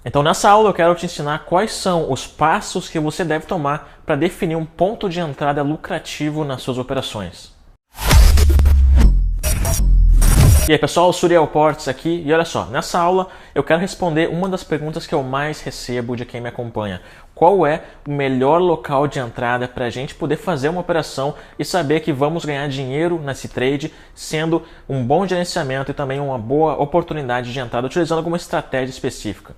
Então nessa aula eu quero te ensinar quais são os passos que você deve tomar para definir um ponto de entrada lucrativo nas suas operações. E aí pessoal, Suriel Portes aqui, e olha só, nessa aula eu quero responder uma das perguntas que eu mais recebo de quem me acompanha. Qual é o melhor local de entrada para a gente poder fazer uma operação e saber que vamos ganhar dinheiro nesse trade, sendo um bom gerenciamento e também uma boa oportunidade de entrada, utilizando alguma estratégia específica.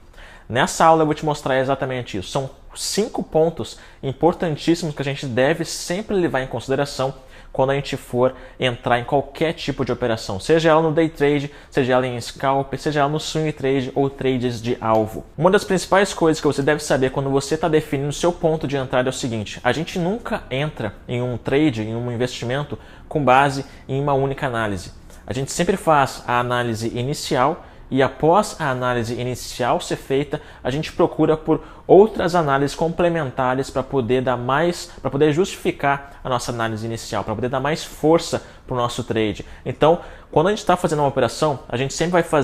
Nessa aula eu vou te mostrar exatamente isso. São 5 pontos importantíssimos que a gente deve sempre levar em consideração quando a gente for entrar em qualquer tipo de operação, seja ela no day trade, seja ela em scalp, seja ela no swing trade ou trades de alvo. Uma das principais coisas que você deve saber quando você está definindo o seu ponto de entrada é o seguinte: a gente nunca entra em um trade, em um investimento, com base em uma única análise. A gente sempre faz a análise inicial e após a análise inicial ser feita, a gente procura por outras análises complementares para poder justificar a nossa análise inicial, para poder dar mais força para o nosso trade. Então, quando a gente está fazendo uma operação, a gente sempre vai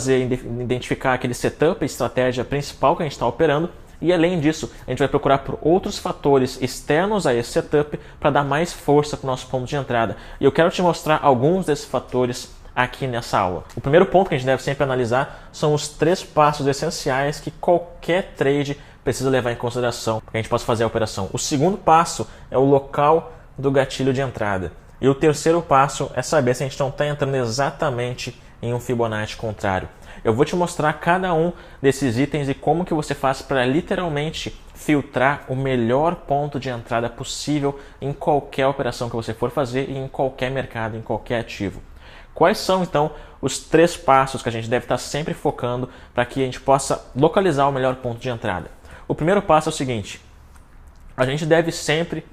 identificar aquele setup, a estratégia principal que a gente está operando, e além disso, a gente vai procurar por outros fatores externos a esse setup para dar mais força para o nosso ponto de entrada. E eu quero te mostrar alguns desses fatores aqui nessa aula. O primeiro ponto que a gente deve sempre analisar são os 3 passos essenciais que qualquer trade precisa levar em consideração para que a gente possa fazer a operação. O segundo passo é o local do gatilho de entrada. E o terceiro passo é saber se a gente não está entrando exatamente em um Fibonacci contrário. Eu vou te mostrar cada um desses itens e como que você faz para literalmente filtrar o melhor ponto de entrada possível em qualquer operação que você for fazer e em qualquer mercado, em qualquer ativo. Quais são, então, os 3 passos que a gente deve estar sempre focando para que a gente possa localizar o melhor ponto de entrada? O primeiro passo é o seguinte: a gente deve sempre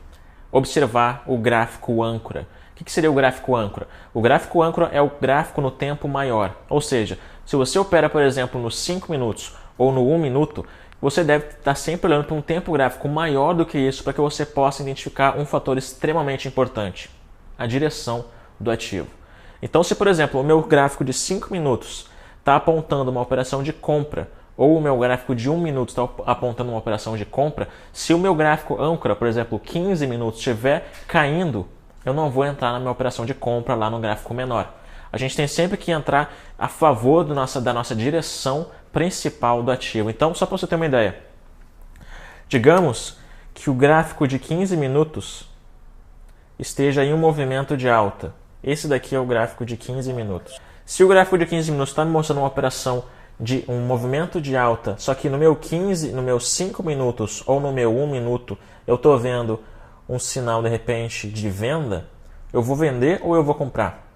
observar o gráfico âncora. O que seria o gráfico âncora? O gráfico âncora é o gráfico no tempo maior. Ou seja, se você opera, por exemplo, nos 5 minutos ou no 1 minuto, você deve estar sempre olhando para um tempo gráfico maior do que isso para que você possa identificar um fator extremamente importante: a direção do ativo. Então, se por exemplo o meu gráfico de 5 minutos está apontando uma operação de compra, ou o meu gráfico de 1 minuto está apontando uma operação de compra, se o meu gráfico âncora, por exemplo, 15 minutos, estiver caindo, eu não vou entrar na minha operação de compra lá no gráfico menor. A gente tem sempre que entrar a favor da nossa direção principal do ativo. Então, só para você ter uma ideia, digamos que o gráfico de 15 minutos esteja em um movimento de alta. Esse daqui é o gráfico de 15 minutos. Se o gráfico de 15 minutos está me mostrando uma operação de um movimento de alta, só que no meu 5 minutos ou no meu 1 minuto eu estou vendo um sinal de repente de venda, eu vou vender ou eu vou comprar?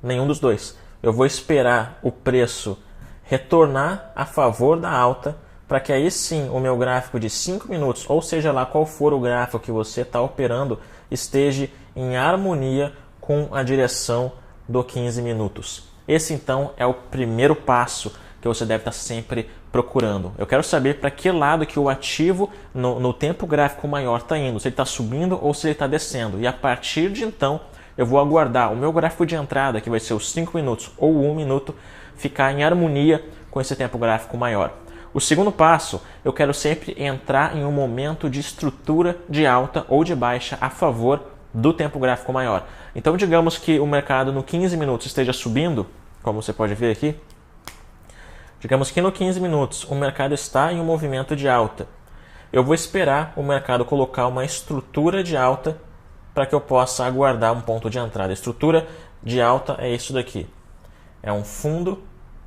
Nenhum dos dois. Eu vou esperar o preço retornar a favor da alta para que aí sim o meu gráfico de 5 minutos, ou seja lá qual for o gráfico que você está operando, esteja em harmonia com a direção do 15 minutos. Esse então é o primeiro passo que você deve estar sempre procurando. Eu quero saber para que lado que o ativo no tempo gráfico maior está indo, se ele está subindo ou se ele está descendo. E a partir de então eu vou aguardar o meu gráfico de entrada, que vai ser os 5 minutos ou o 1 minuto, ficar em harmonia com esse tempo gráfico maior. O segundo passo, eu quero sempre entrar em um momento de estrutura de alta ou de baixa a favor do tempo gráfico maior. Então, digamos que o mercado no 15 minutos esteja subindo, como você pode ver aqui. Digamos que no 15 minutos o mercado está em um movimento de alta. Eu vou esperar o mercado colocar uma estrutura de alta para que eu possa aguardar um ponto de entrada. A estrutura de alta é isso daqui. É um fundo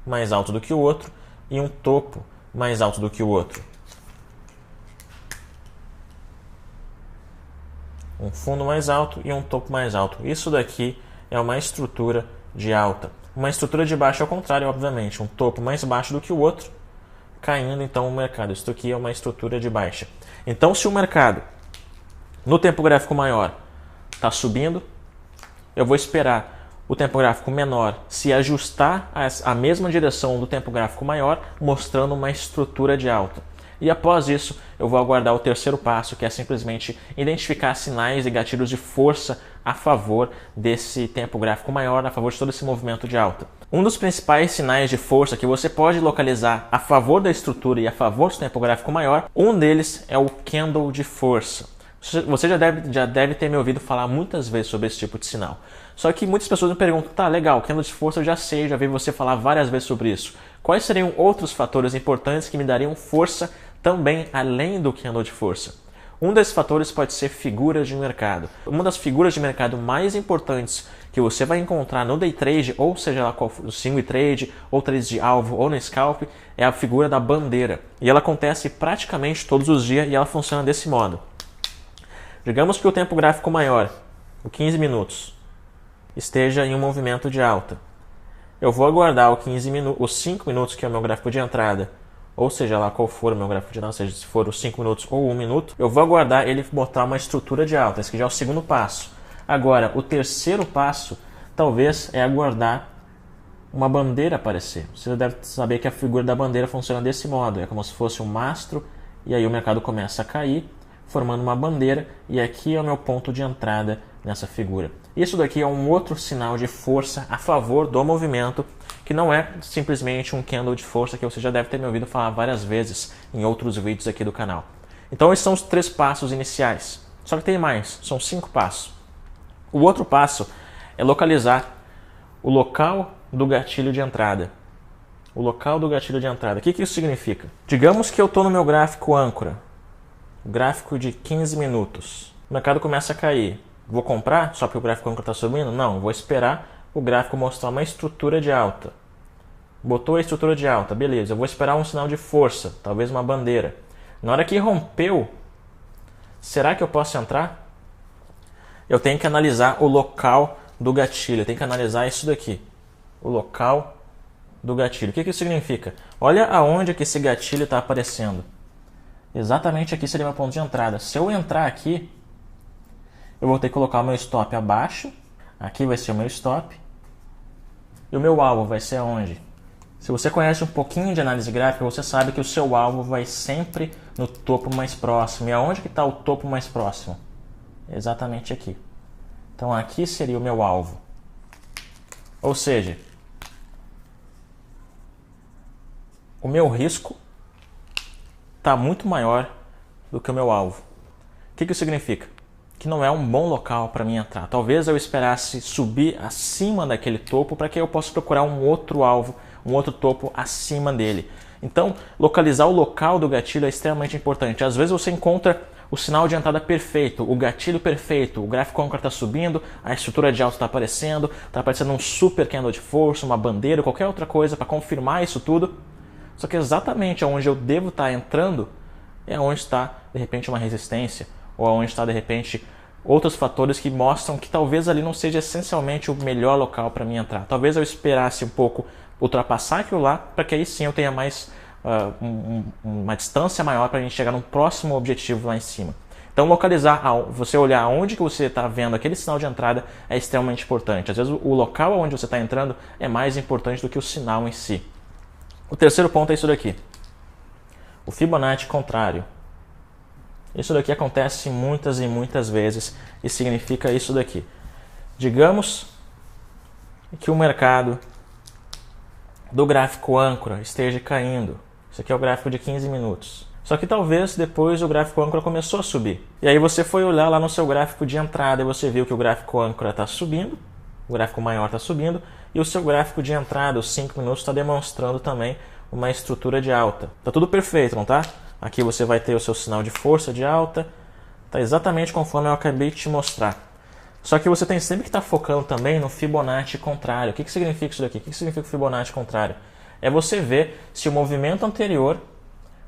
mais alto do que o outro e um topo mais alto do que o outro. Um fundo mais alto e um topo mais alto. Isso daqui é uma estrutura de alta. Uma estrutura de baixa ao contrário, obviamente. Um topo mais baixo do que o outro, caindo então o mercado. Isso aqui é uma estrutura de baixa. Então, se o mercado, no tempo gráfico maior, está subindo, eu vou esperar o tempo gráfico menor se ajustar à mesma direção do tempo gráfico maior, mostrando uma estrutura de alta. E após isso, eu vou aguardar o terceiro passo, que é simplesmente identificar sinais e gatilhos de força a favor desse tempo gráfico maior, a favor de todo esse movimento de alta. Um dos principais sinais de força que você pode localizar a favor da estrutura e a favor do tempo gráfico maior, um deles é o candle de força. Você já deve ter me ouvido falar muitas vezes sobre esse tipo de sinal. Só que muitas pessoas me perguntam, tá, legal, candle de força eu já sei, já vi você falar várias vezes sobre isso. Quais seriam outros fatores importantes que me dariam força também além do candle de força? Um desses fatores pode ser figuras de mercado. Uma das figuras de mercado mais importantes que você vai encontrar no day trade, ou seja lá qual for, no swing trade, ou trade de alvo, ou no scalp, é a figura da bandeira. E ela acontece praticamente todos os dias e ela funciona desse modo. Digamos que o tempo gráfico maior, o 15 minutos, esteja em um movimento de alta. Eu vou aguardar os 5 minutos, que é o meu gráfico de entrada, ou seja lá qual for o meu gráfico de entrada, seja se for os 5 minutos ou 1 minuto, eu vou aguardar ele mostrar uma estrutura de alta. Esse aqui já é o segundo passo. Agora, o terceiro passo, talvez, é aguardar uma bandeira aparecer. Você deve saber que a figura da bandeira funciona desse modo. É como se fosse um mastro, e aí o mercado começa a cair, formando uma bandeira, e aqui é o meu ponto de entrada nessa figura. Isso daqui é um outro sinal de força a favor do movimento, que não é simplesmente um candle de força que você já deve ter me ouvido falar várias vezes em outros vídeos aqui do canal. Então esses são os 3 passos iniciais. Só que tem mais, são 5 passos. O outro passo é localizar o local do gatilho de entrada. O local do gatilho de entrada. O que isso significa? Digamos que eu estou no meu gráfico âncora, o gráfico de 15 minutos. O mercado começa a cair. Vou comprar só porque o gráfico âncora está subindo? Não, vou esperar o gráfico mostrar uma estrutura de alta. Botou a estrutura de alta, beleza. Eu vou esperar um sinal de força, talvez uma bandeira. Na hora que rompeu, será que eu posso entrar? Eu tenho que analisar o local do gatilho. Eu tenho que analisar isso daqui. O local do gatilho. O que isso significa? Olha aonde que esse gatilho está aparecendo. Exatamente aqui seria meu ponto de entrada. Se eu entrar aqui, eu vou ter que colocar o meu stop abaixo. Aqui vai ser o meu stop. E o meu alvo vai ser aonde? Se você conhece um pouquinho de análise gráfica, você sabe que o seu alvo vai sempre no topo mais próximo. E aonde que está o topo mais próximo? Exatamente aqui. Então aqui seria o meu alvo. Ou seja, o meu risco está muito maior do que o meu alvo. O que isso significa? Que não é um bom local para mim entrar. Talvez eu esperasse subir acima daquele topo para que eu possa procurar um outro alvo, um outro topo acima dele. Então, localizar o local do gatilho é extremamente importante. Às vezes você encontra o sinal de entrada perfeito, o gatilho perfeito, o gráfico âncora está subindo, a estrutura de alta está aparecendo um super candle de força, uma bandeira, qualquer outra coisa para confirmar isso tudo. Só que exatamente onde eu devo estar entrando é onde está, de repente, uma resistência, ou onde está, de repente, outros fatores que mostram que talvez ali não seja essencialmente o melhor local para mim entrar. Talvez eu esperasse um pouco ultrapassar aquilo lá, para que aí sim eu tenha mais uma distância maior para a gente chegar num próximo objetivo lá em cima. Então localizar, você olhar aonde que você está vendo aquele sinal de entrada é extremamente importante. Às vezes o local onde você está entrando é mais importante do que o sinal em si. O terceiro ponto é isso daqui. O Fibonacci contrário. Isso daqui acontece muitas e muitas vezes e significa isso daqui. Digamos que o mercado do gráfico âncora esteja caindo. Isso aqui é o gráfico de 15 minutos. Só que talvez depois o gráfico âncora começou a subir. E aí você foi olhar lá no seu gráfico de entrada e você viu que o gráfico âncora está subindo, o gráfico maior está subindo, e o seu gráfico de entrada, os 5 minutos, está demonstrando também uma estrutura de alta. Está tudo perfeito, não tá? Aqui você vai ter o seu sinal de força de alta. Está exatamente conforme eu acabei de te mostrar. Só que você tem sempre que estar focando também no Fibonacci contrário. O que significa isso daqui? O que significa o Fibonacci contrário? É você ver se o movimento anterior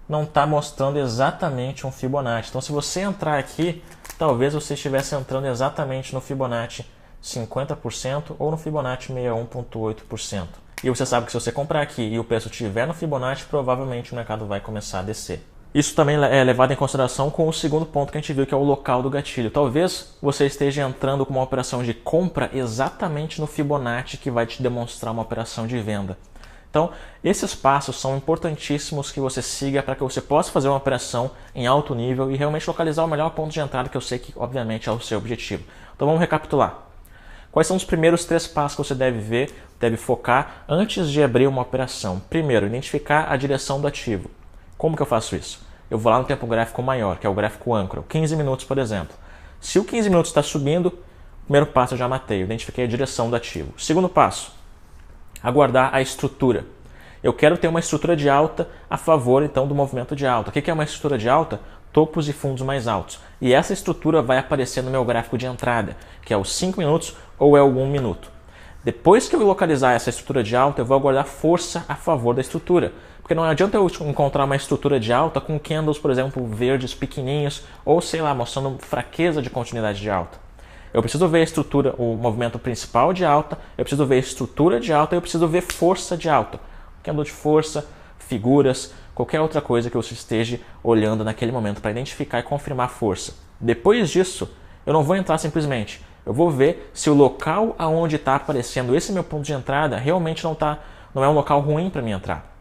não está mostrando exatamente um Fibonacci. Então se você entrar aqui, talvez você estivesse entrando exatamente no Fibonacci 50% ou no Fibonacci 61,8%. E você sabe que se você comprar aqui e o preço estiver no Fibonacci, provavelmente o mercado vai começar a descer. Isso também é levado em consideração com o segundo ponto que a gente viu, que é o local do gatilho. Talvez você esteja entrando com uma operação de compra exatamente no Fibonacci, que vai te demonstrar uma operação de venda. Então, esses passos são importantíssimos que você siga para que você possa fazer uma operação em alto nível e realmente localizar o melhor ponto de entrada, que eu sei que, obviamente, é o seu objetivo. Então, vamos recapitular. Quais são os primeiros 3 passos que você deve ver, deve focar antes de abrir uma operação? Primeiro, identificar a direção do ativo. Como que eu faço isso? Eu vou lá no tempo gráfico maior, que é o gráfico âncora, 15 minutos, por exemplo. Se o 15 minutos está subindo, primeiro passo eu já matei, eu identifiquei a direção do ativo. Segundo passo, aguardar a estrutura. Eu quero ter uma estrutura de alta a favor, então, do movimento de alta. O que é uma estrutura de alta? Topos e fundos mais altos. E essa estrutura vai aparecer no meu gráfico de entrada, que é os 5 minutos ou é o 1 minuto. Depois que eu localizar essa estrutura de alta, eu vou aguardar força a favor da estrutura. Porque não adianta eu encontrar uma estrutura de alta com candles, por exemplo, verdes pequenininhos, ou sei lá, mostrando fraqueza de continuidade de alta. Eu preciso ver a estrutura, o movimento principal de alta, eu preciso ver a estrutura de alta e eu preciso ver força de alta. Candle de força, figuras, qualquer outra coisa que você esteja olhando naquele momento para identificar e confirmar a força. Depois disso, eu não vou entrar simplesmente. Eu vou ver se o local aonde está aparecendo esse meu ponto de entrada realmente não é um local ruim para mim entrar.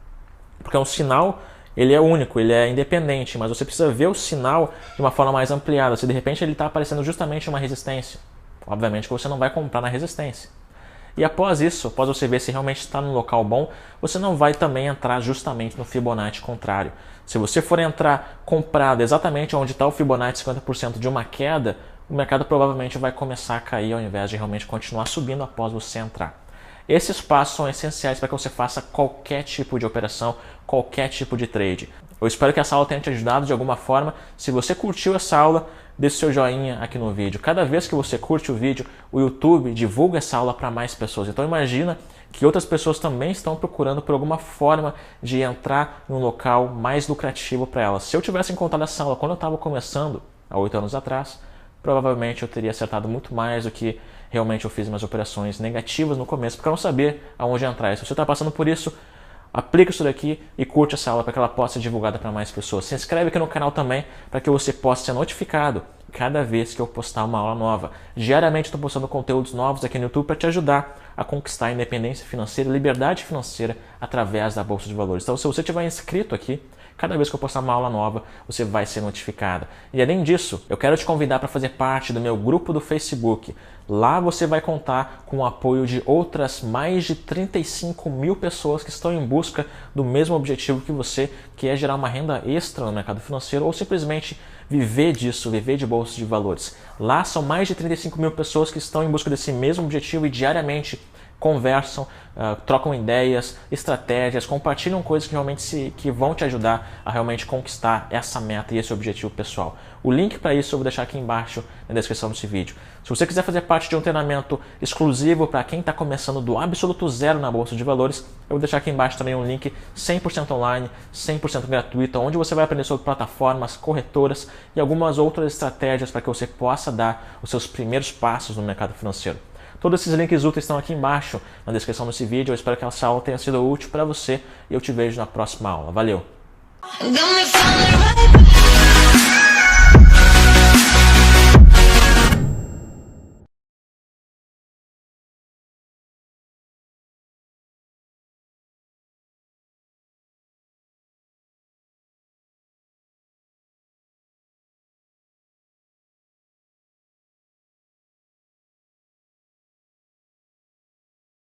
Porque um sinal, ele é único, ele é independente, mas você precisa ver o sinal de uma forma mais ampliada. Se de repente ele está aparecendo justamente uma resistência, obviamente que você não vai comprar na resistência. E após isso, após você ver se realmente está num local bom, você não vai também entrar justamente no Fibonacci contrário. Se você for entrar comprado exatamente onde está o Fibonacci 50% de uma queda, o mercado provavelmente vai começar a cair ao invés de realmente continuar subindo após você entrar. Esses passos são essenciais para que você faça qualquer tipo de operação, qualquer tipo de trade. Eu espero que essa aula tenha te ajudado de alguma forma. Se você curtiu essa aula, deixe seu joinha aqui no vídeo. Cada vez que você curte o vídeo, o YouTube divulga essa aula para mais pessoas. Então imagina que outras pessoas também estão procurando por alguma forma de entrar em um local mais lucrativo para elas. Se eu tivesse encontrado essa aula quando eu estava começando, há 8 anos atrás, provavelmente eu teria acertado muito mais do que realmente eu fiz minhas operações negativas no começo, porque eu não sabia aonde entrar. E se você está passando por isso, aplica isso daqui e curte essa aula para que ela possa ser divulgada para mais pessoas. Se inscreve aqui no canal também para que você possa ser notificado cada vez que eu postar uma aula nova. Diariamente estou postando conteúdos novos aqui no YouTube para te ajudar a conquistar a independência financeira, liberdade financeira através da Bolsa de Valores. Então, se você estiver inscrito aqui, cada vez que eu postar uma aula nova, você vai ser notificado. E além disso, eu quero te convidar para fazer parte do meu grupo do Facebook. Lá você vai contar com o apoio de outras mais de 35 mil pessoas que estão em busca do mesmo objetivo que você, que é gerar uma renda extra no mercado financeiro ou simplesmente viver disso, viver de bolsa de valores. Lá são mais de 35 mil pessoas que estão em busca desse mesmo objetivo e diariamente conversam, trocam ideias, estratégias, compartilham coisas que realmente que vão te ajudar a realmente conquistar essa meta e esse objetivo pessoal. O link para isso eu vou deixar aqui embaixo na descrição desse vídeo. Se você quiser fazer parte de um treinamento exclusivo para quem está começando do absoluto zero na Bolsa de Valores, eu vou deixar aqui embaixo também um link 100% online, 100% gratuito, onde você vai aprender sobre plataformas, corretoras e algumas outras estratégias para que você possa dar os seus primeiros passos no mercado financeiro. Todos esses links úteis estão aqui embaixo na descrição desse vídeo. Eu espero que essa aula tenha sido útil para você e eu te vejo na próxima aula. Valeu!